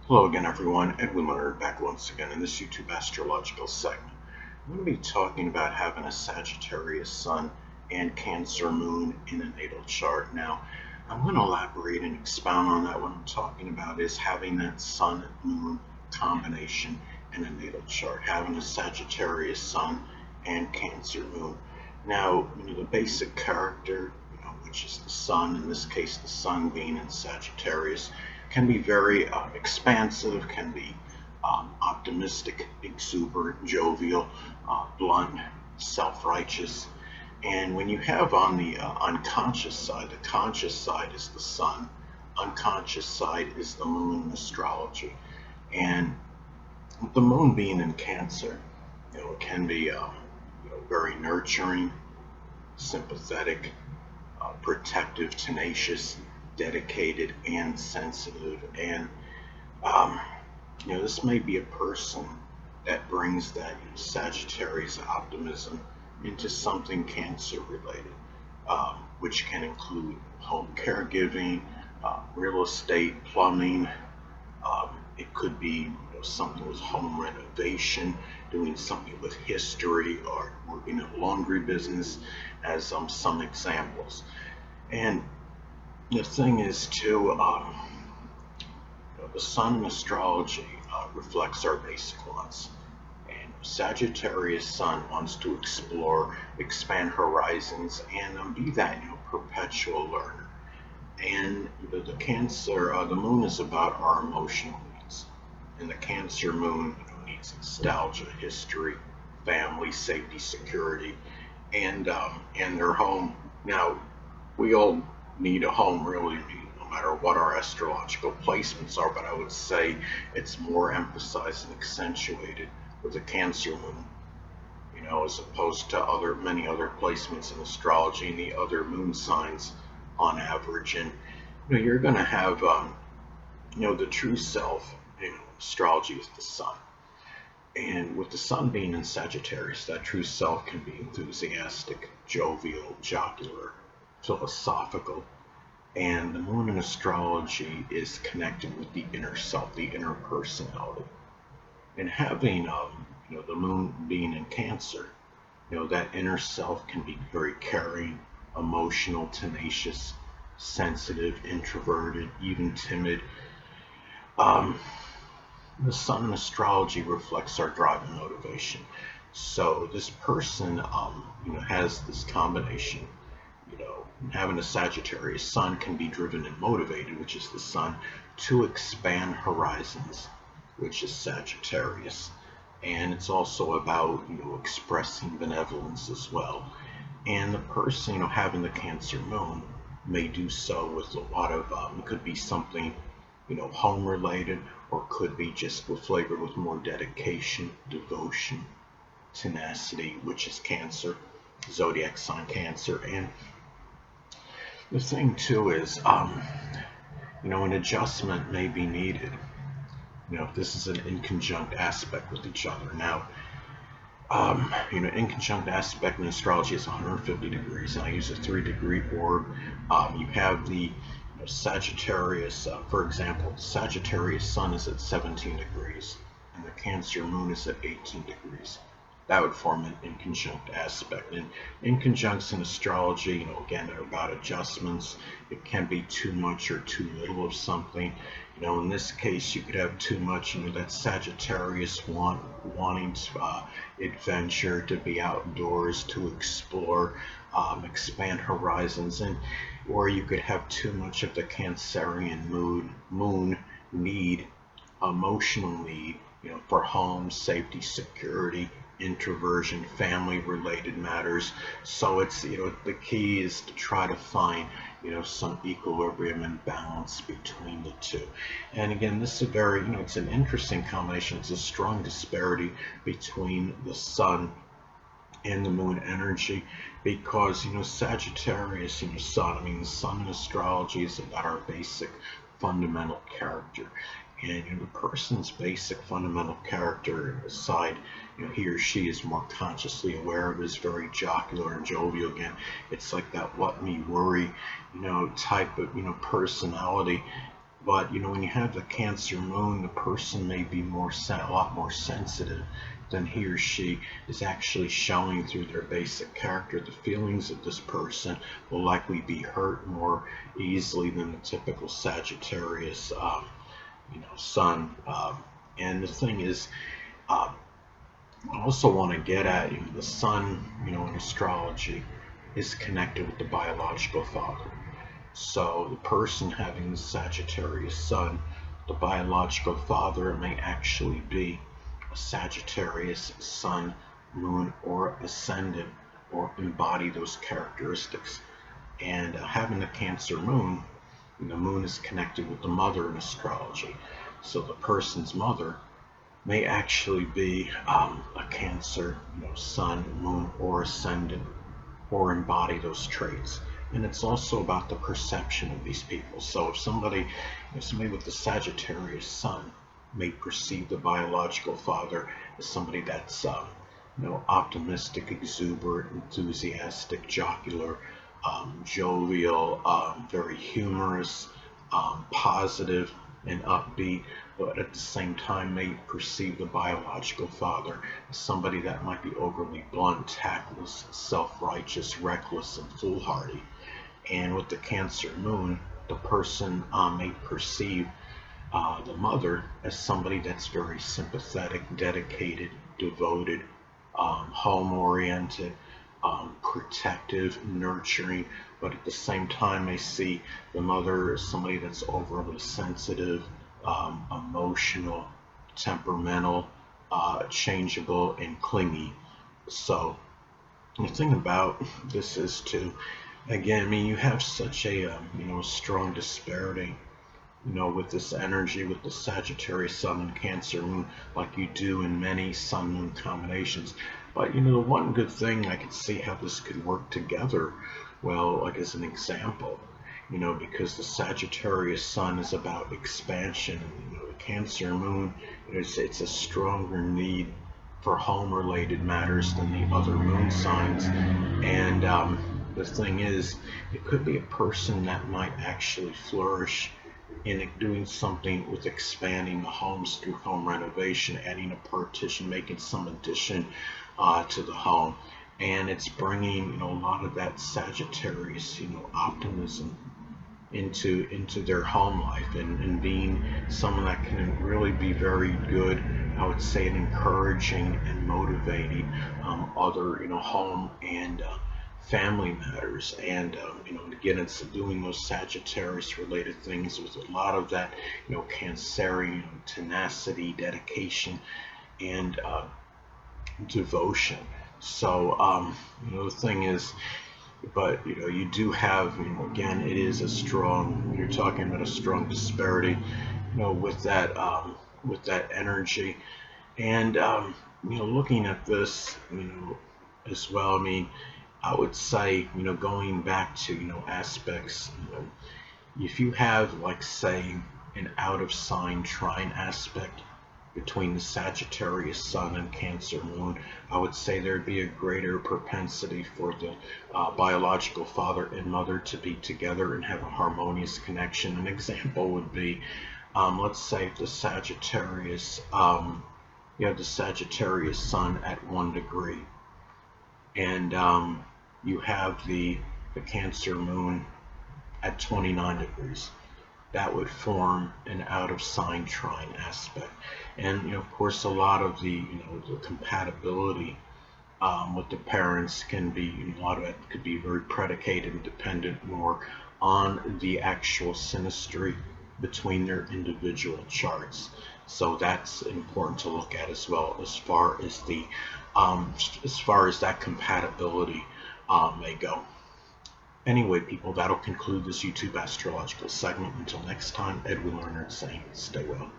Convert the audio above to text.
Hello again, everyone. Edwin Learnard back once again in this YouTube Astrological segment. I'm going to be talking about having a Sagittarius Sun and Cancer Moon in a natal chart. Now, I'm going to elaborate and expound on that. What I'm talking about is having that Sun Moon combination in a natal chart, having a Sagittarius Sun and Cancer Moon. Now, the basic character, which is the Sun, in this case, the Sun being in Sagittarius, can be very expansive, can be optimistic, exuberant, jovial, blunt, self-righteous. And when you have on the unconscious side, the conscious side is the sun, unconscious side is the moon in astrology. And the moon being in Cancer, it can be very nurturing, sympathetic, protective, tenacious, dedicated, and sensitive. And um, this may be a person that brings that Sagittarius optimism into something Cancer related, which can include home caregiving, real estate, plumbing. It could be something with home renovation, doing something with history, or working in a laundry business, as some examples. And the thing is, too, the sun in astrology reflects our basic wants. And Sagittarius sun wants to explore, expand horizons, and be that perpetual learner. And the Cancer, the moon is about our emotional needs, and the Cancer moon needs nostalgia, history, family, safety, security, and their home. Now, we all need a home, really, no matter what our astrological placements are, but I would say it's more emphasized and accentuated with the Cancer moon, as opposed to many other placements in astrology and the other moon signs on average. And you're going to have the true self. Astrology is the sun, and with the sun being in Sagittarius, that true self can be enthusiastic, jovial, jocular, philosophical. And the moon in astrology is connected with the inner self, the inner personality. And having the moon being in Cancer, that inner self can be very caring, emotional, tenacious, sensitive, introverted, even timid. Um, the sun in astrology reflects our drive and motivation. So this person, has this combination. Having a Sagittarius sun can be driven and motivated, which is the sun, to expand horizons, which is Sagittarius. And it's also about, expressing benevolence as well. And the person, having the Cancer moon may do so with a lot of, it could be something, home related, or could be just flavored with more dedication, devotion, tenacity, which is Cancer, zodiac sign Cancer. And the thing too is, an adjustment may be needed. This is an inconjunct aspect with each other. Now, inconjunct aspect in astrology is 150 degrees, and I use a 3-degree orb. You have the Sagittarius, for example, the Sagittarius sun is at 17 degrees, and the Cancer moon is at 18 degrees. That would form an inconjunct aspect. And inconjuncts in astrology, again, are about adjustments. It can be too much or too little of something. In this case, you could have too much, that Sagittarius wanting to adventure, to be outdoors, to explore, expand horizons, or you could have too much of the Cancerian moon need, emotional need, for home, safety, security, introversion, family related matters. So it's, the key is to try to find, some equilibrium and balance between the two. And again, this is a very, it's an interesting combination. It's a strong disparity between the sun and the moon energy, because Sagittarius, sun, the sun in astrology is about our basic fundamental character. And the person's basic fundamental character aside, he or she is more consciously aware of, is very jocular and jovial. Again, it's like that what me worry, type of, personality. But when you have the Cancer moon, the person may be a lot more sensitive than he or she is actually showing through their basic character. The feelings of this person will likely be hurt more easily than the typical Sagittarius, sun. And the thing is, uh, I also want to get at the sun, in astrology, is connected with the biological father. So the person having the Sagittarius sun, the biological father may actually be a Sagittarius sun, moon, or ascendant, or embody those characteristics. And having the Cancer moon, the moon is connected with the mother in astrology. So the person's mother may actually be a Cancer, sun, moon, or ascendant, or embody those traits. And it's also about the perception of these people. So if somebody with the Sagittarius sun may perceive the biological father as somebody that's optimistic, exuberant, enthusiastic, jocular, jovial, very humorous, positive, and upbeat, but at the same time may perceive the biological father as somebody that might be overly blunt, tactless, self-righteous, reckless, and foolhardy. And with the Cancer moon, the person may perceive the mother as somebody that's very sympathetic, dedicated, devoted, home-oriented, protective, nurturing, but at the same time, I see the mother as somebody that's overly sensitive, emotional, temperamental, changeable, and clingy. So the thing about this is to, again, I mean, you have such a strong disparity with this energy, with the Sagittarius sun and Cancer moon, like you do in many sun moon combinations. But the one good thing I could see how this could work together, well, like as an example, because the Sagittarius sun is about expansion, and the Cancer moon, it's a stronger need for home-related matters than the other moon signs. And the thing is, it could be a person that might actually flourish in doing something with expanding the homes through home renovation, adding a partition, making some addition to the home. And it's bringing a lot of that Sagittarius optimism into their home life, and being someone that can really be very good, I would say, in encouraging and motivating other home and family matters. And again, it's doing those Sagittarius related things with a lot of that Cancerian tenacity, dedication, and devotion. So the thing is, but you do have, again, it is a strong, you're talking about a strong disparity with that energy. And looking at this as well, I mean, I would say going back to aspects, if you have, like, say, an out of sign trine aspect between the Sagittarius sun and Cancer moon, I would say there'd be a greater propensity for the biological father and mother to be together and have a harmonious connection. An example would be, let's say the Sagittarius, you have the Sagittarius sun at 1 degree, and you have the Cancer moon at 29 degrees. That would form an out of sign trine aspect. And of course, a lot of the the compatibility with the parents can be, a lot of it could be very predicated and dependent more on the actual synastry between their individual charts. So that's important to look at as well, as far as that compatibility may go. Anyway, people, that'll conclude this YouTube astrological segment. Until next time, Edwin Learnard saying, stay well.